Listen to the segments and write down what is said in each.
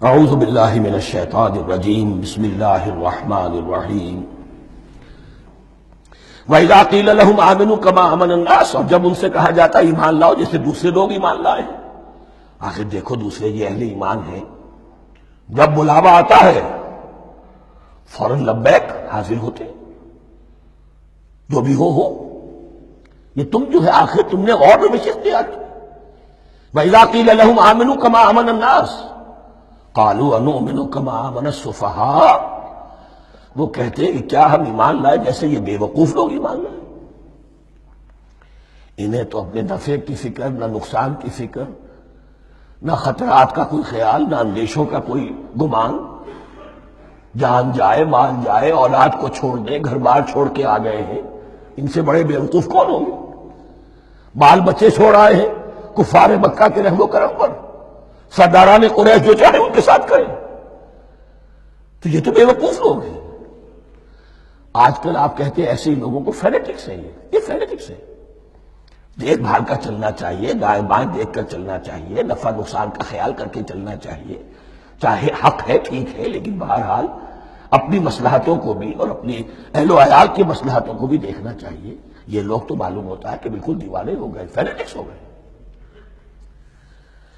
اعوذ باللہ من الشیطان الرجیم بسم اللہ الرحمن الرحیم وَإِذَا قِيلَ لَهُمْ آمِنُوا كَمَا آمَنَ النَّاسُ، اور جب ان سے کہا جاتا ہے ایمان لاؤ جیسے دوسرے لوگ ایمان لائے. آخر دیکھو دوسرے یہ اہل ایمان ہیں، جب بلاوا آتا ہے فوراً لبیک حاضر ہوتے ہیں، جو بھی ہو. یہ تم جو ہے آخر تم نے اور بھی بشک دیا. وَإِذَا قِيلَ لَهُمْ آمِنُوا كَمَا آمَنَ النَّاسُ قَالُوا أَنُؤْمِنُ كَمَا آمَنَ السُّفَهَاءُ، وہ کہتے ہیں کہ کیا ہم ایمان لائے جیسے یہ بے وقوف لوگ ایمان لائے. انہیں تو اپنے نفع کی فکر، نہ نقصان کی فکر، نہ خطرات کا کوئی خیال، نہ اندیشوں کا کوئی گمان. جان جائے، مال جائے، اولاد کو چھوڑ دیں، گھر بار چھوڑ کے آ گئے ہیں، ان سے بڑے بے وقوف کون ہوں گے؟ بال بچے چھوڑ آئے ہیں کفار مکہ کے رحم و کرم پر، سرداران قریش جو چاہے ان کے ساتھ کریں. تو یہ تو بے وقوف لوگ ہیں. آج کل آپ کہتے ہیں ایسے لوگوں کو فینیٹکس ہیں. یہ فینیٹکس ہیں. دیکھ بھال کر چلنا چاہیے، دائیں بائیں دیکھ کر چلنا چاہیے، نفع نقصان کا خیال کر کے چلنا چاہیے. چاہے حق ہے ٹھیک ہے، لیکن بہرحال اپنی مصلحتوں کو بھی اور اپنی اہل و عیال کی مصلحتوں کو بھی دیکھنا چاہیے. یہ لوگ تو معلوم ہوتا ہے کہ بالکل دیوانے ہو گئے، فینیٹکس ہو گئے.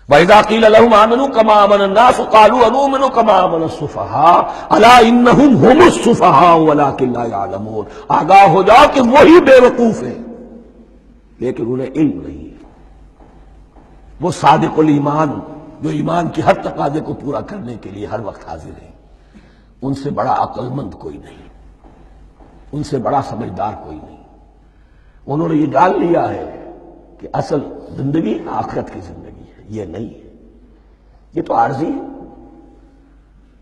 وَإِذَا قِيلَ لَهُمْ آمِنُوا كَمَا آمَنَ النَّاسُ قَالُوا أَنُؤْمِنُ كَمَا آمَنَ السُّفَهَاءُ أَلَا إِنَّهُمْ هُمُ السُّفَهَاءُ وَلَٰكِن لَا يَعْلَمُونَ. آگاہ ہو جاؤ کہ وہی بے وقوف ہیں لیکن انہیں علم نہیں ہے. وہ صادق الایمان جو ایمان کی ہر تقاضے کو پورا کرنے کے لیے ہر وقت حاضر ہیں، ان سے بڑا عقل مند کوئی نہیں، ان سے بڑا سمجھدار کوئی نہیں. انہوں نے یہ جان لیا ہے کہ اصل زندگی آخرت کی زندگی ہے، یہ نہیں ہے. یہ تو عارضی ہے،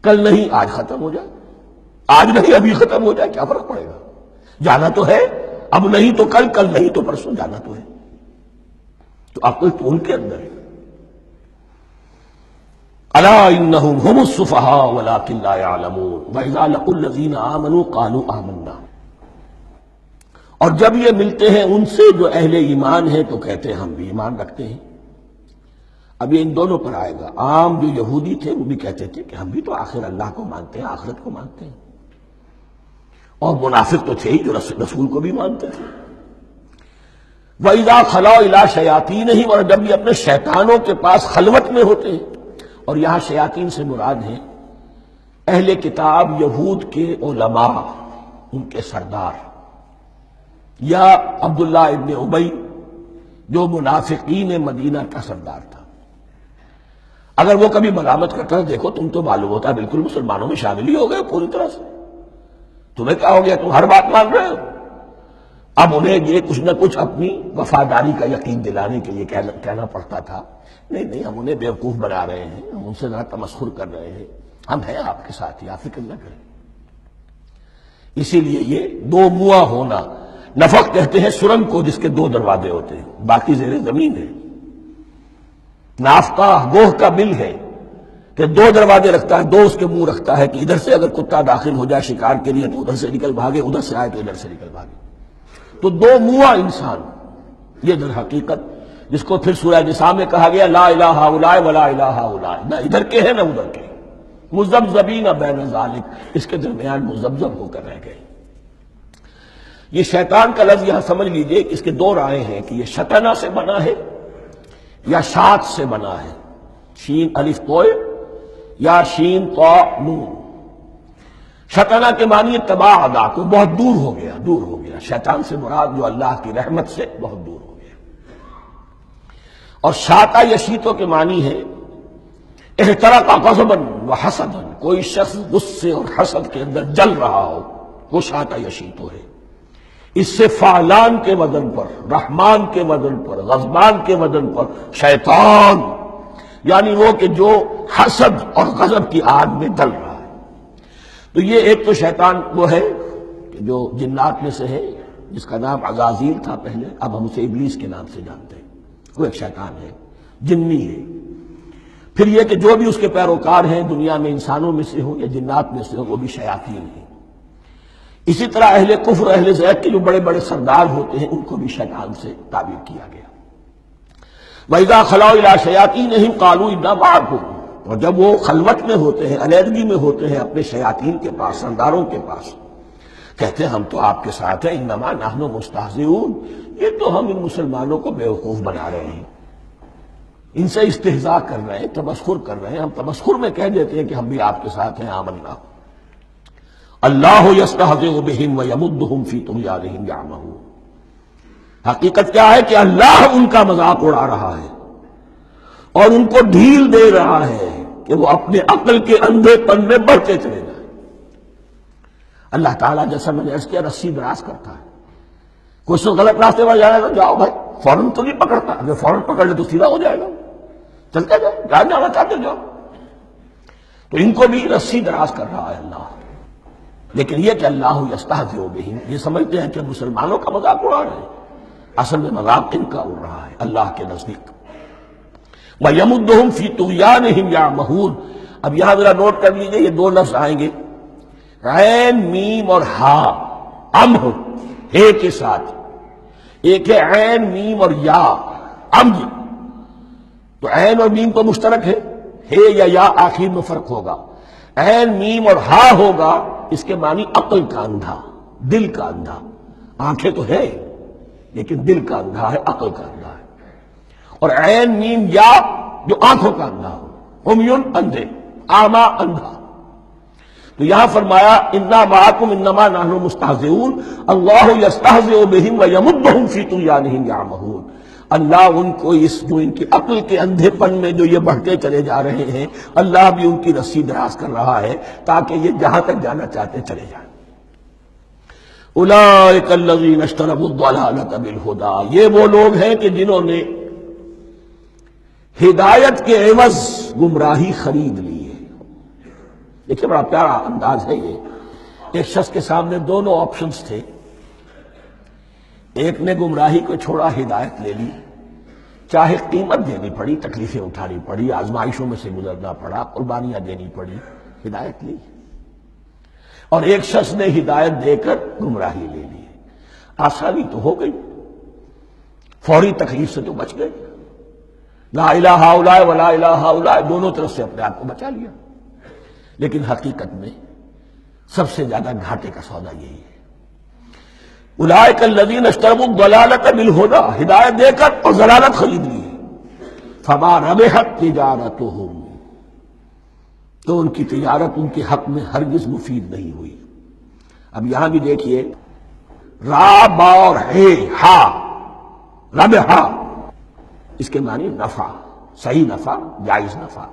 کل نہیں آج ختم ہو جائے، آج نہیں ابھی ختم ہو جائے، کیا فرق پڑے گا؟ جانا تو ہے، اب نہیں تو کل، کل نہیں تو پرسوں، جانا تو ہے. تو عقل تو ان کے اندر ہے. الا انہم ہم السفہاء ولکن لا یعلمون واذا لقوا الذین آمنوا قالوا آمنا. اور جب یہ ملتے ہیں ان سے جو اہل ایمان ہیں تو کہتے ہیں ہم بھی ایمان رکھتے ہیں. اب یہ ان دونوں پر آئے گا. عام جو یہودی تھے وہ بھی کہتے تھے کہ ہم بھی تو آخر اللہ کو مانتے ہیں، آخرت کو مانتے ہیں. اور منافق تو تھے ہی جو رسول کو بھی مانتے تھے. وَإِذَا خَلَوْا إِلَىٰ شَيَاطِینِهِمْ، اور جب یہ اپنے شیطانوں کے پاس خلوت میں ہوتے ہیں. اور یہاں شیاطین سے مراد ہیں اہل کتاب یہود کے علماء، ان کے سردار، یا عبداللہ ابن ابی جو منافقین مدینہ کا سردار تھا. اگر وہ کبھی ملامت کرتا ہے دیکھو تم تو معلوم ہوتا ہے بالکل مسلمانوں میں شامل ہی ہو گئے پوری طرح سے، تمہیں کیا ہو گیا، تم ہر بات مان رہے ہو. اب انہیں یہ کچھ نہ کچھ اپنی وفاداری کا یقین دلانے کے لیے کہنا پڑتا تھا. نہیں ہم انہیں بیوقوف بنا رہے ہیں، ہم ان سے ذرا تمسخر کر رہے ہیں، ہم ہیں آپ کے ساتھ ہی، آپ فکر نہ کریں. اسی لیے یہ دو منہ ہونا. نفق کہتے ہیں سرنگ کو جس کے دو دروازے ہوتے ہیں، باقی زیر زمین ہے. نافقہ گوہ کا بل ہے کہ دو دروازے رکھتا ہے، دو اس کے منہ رکھتا ہے کہ ادھر سے اگر کتا داخل ہو جائے شکار کے لیے تو ادھر سے نکل بھاگے، ادھر سے آئے تو ادھر سے نکل بھاگے. تو دو منہ انسان، یہ در حقیقت جس کو پھر سورہ نساء میں کہا گیا لا الہ ہؤلاء ولا الہ ہؤلاء، نہ ادھر کے ہیں نہ ادھر کے، مذبذبین بین ذلک، اس کے درمیان مذبذب ہو کر رہ گئے. یہ شیطان کا لفظ یہاں سمجھ لیجئے کہ اس کے دو رائے ہیں کہ یہ شطنہ سے بنا ہے یا شات سے بنا ہے، شین الف توئے یا شین طا نون. شطنہ کے معنی تباہ ادا کو بہت دور ہو گیا، دور ہو گیا. شیطان سے مراد جو اللہ کی رحمت سے بہت دور ہو گیا. اور شاتا یشیتوں کے معنی ہے احترق غضبا وحسدا، کوئی شخص غصے اور حسد کے اندر جل رہا ہو، وہ شاتا یشیتو ہے. اس سے فعلان کے وزن پر، رحمان کے وزن پر، غضبان کے وزن پر شیطان، یعنی وہ کہ جو حسد اور غضب کی آگ میں جل رہا ہے. تو یہ ایک تو شیطان وہ ہے کہ جو جنات میں سے ہے، جس کا نام عزازیل تھا پہلے، اب ہم اسے ابلیس کے نام سے جانتے ہیں. وہ ایک شیطان ہے، جنی ہے. پھر یہ کہ جو بھی اس کے پیروکار ہیں دنیا میں انسانوں میں سے ہو یا جنات میں سے ہو، وہ بھی شیاطین ہیں. اسی طرح اہل کفر، اہل زیغ کے جو بڑے بڑے سردار ہوتے ہیں ان کو بھی شیطان سے تعبیر کیا گیا. وَإِذَا خَلَوْا إِلَىٰ شَيَاطِینِهِمْ قَالُوا إِنَّا مَعَكُمْ، اور جب وہ خلوت میں ہوتے ہیں، علیحدگی میں ہوتے ہیں اپنے شیاطین کے پاس، سرداروں کے پاس، کہتے ہیں ہم تو آپ کے ساتھ ہیں، انما نحن مستہزئون، یہ تو ہم ان مسلمانوں کو بیوقوف بنا رہے ہیں، ان سے استہزاء کر رہے ہیں، تمسخر کر رہے ہیں۔ ہم تمسخر میں کہہ دیتے ہیں کہ ہم بھی آپ کے ساتھ ہیں، آمنا۔ اللہ یستہزئ بہم ویمدہم فی طغیانہم یعمہون، حقیقت کیا ہے کہ اللہ ان کا مذاق اڑا رہا ہے اور ان کو ڈھیل دے رہا ہے کہ وہ اپنے عقل کے اندھے پن میں بڑھتے چلے جائیں۔ اللہ تعالیٰ جیسا میں نے عرض کیا رسی دراز کرتا ہے، کوئی سے غلط راستے پر جانا تو جاؤ بھائی، فوراً تو نہیں پکڑتا، اگر فوراً پکڑ لے تو سیدھا ہو جائے گا، چلتے جائے، جہاں جانا چاہتے جاؤ۔ تو ان کو بھی رسی دراز کر رہا ہے اللہ، لیکن یہ کہ اللہ یستہزئ بہم، یہ سمجھتے ہیں کہ مسلمانوں کا مذاق اڑا رہے ہیں، اصل میں مذاق ان کا اڑ رہا ہے اللہ کے نزدیک۔ وَيَمُدُّهُمْ فِي طُغْيَانِهِمْ يَعْمَهُونَ، اب یہاں ذرا نوٹ کر لیجئے، یہ دو لفظ آئیں گے، عین میم اور ہا، امہ ہے کے ساتھ، ایک ہے عین میم اور یا، امج، تو عین اور میم تو مشترک ہے یا آخر میں فرق ہوگا، عین میم اور ہا ہوگا، اس کے معنی عقل کا اندھا، دل کا اندھا، آنکھیں تو ہے لیکن دل کا اندھا ہے، عقل کا اندھا ہے، اور عین میم یا جو آنکھوں کا اندھا ہو، عمیٌ اندھے، اعمیٰ اندھا۔ تو یہاں فرمایا انا معکم انما نحن مستہزئون، اللہ یستہزئ بہم ویمدہم فی طغیانہم یعمہون، اللہ ان کو اس جو ان کی عقل کے اندھے پن میں جو یہ بڑھتے چلے جا رہے ہیں، اللہ بھی ان کی رسی دراز کر رہا ہے تاکہ یہ جہاں تک جانا چاہتے چلے جائیں۔ اولئک الذین اشتروا الضلالۃ بالہدی، یہ وہ لوگ ہیں کہ جنہوں نے ہدایت کے عوض گمراہی خرید لی ہے۔ دیکھیں بڑا پیارا انداز ہے یہ، ایک شخص کے سامنے دونوں آپشنز تھے، ایک نے گمراہی کو چھوڑا، ہدایت لے لی، چاہے قیمت دینی پڑی، تکلیفیں اٹھانی پڑی، آزمائشوں میں سے گزرنا پڑا، قربانیاں دینی پڑی، ہدایت لی، اور ایک شخص نے ہدایت دے کر گمراہی لے لی۔ آسانی تو ہو گئی، فوری تکلیف سے تو بچ گئے، لا الہ ہؤلاء ولا الہ ہؤلاء، دونوں طرف سے اپنے آپ کو بچا لیا، لیکن حقیقت میں سب سے زیادہ گھاٹے کا سودا یہی ہے۔ اولئک الذین اشتروا الضلالۃ بالہدی، ہدایت دے کر اور ضلالت خرید لی، فما ربحت تجارتہم، تو ان کی تجارت ان کے حق میں ہرگز مفید نہیں ہوئی۔ اب یہاں بھی دیکھیے، را با اور ہے ہا، ربحا، اس کے معنی نفع، صحیح نفع، جائز نفع۔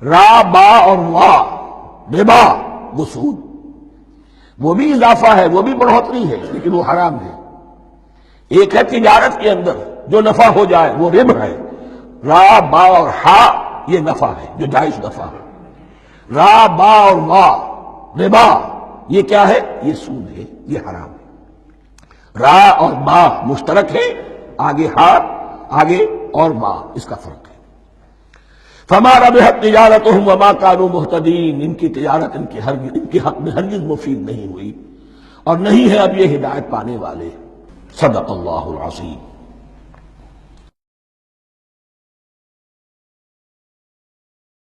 را با اور وا، ربا، وہ سود، وہ بھی اضافہ ہے، وہ بھی بڑھوتری ہے، لیکن وہ حرام ہے۔ ایک ہے تجارت کے اندر جو نفع ہو جائے وہ ربح ہے، را با اور ہا یہ نفع ہے جو جائز نفع ہے، را با اور وا ربا یہ کیا ہے؟ یہ سود ہے، یہ حرام ہے۔ را اور با مشترک ہے، آگے ہا، آگے اور با، اس کا فرق ہے۔ فما ربحت تجارتہم وما كانوا مہتدین، ان کی تجارت ان کے حق میں ہرگز مفید نہیں ہوئی اور نہیں ہے اب یہ ہدایت پانے والے۔ صدق اللہ العظیم۔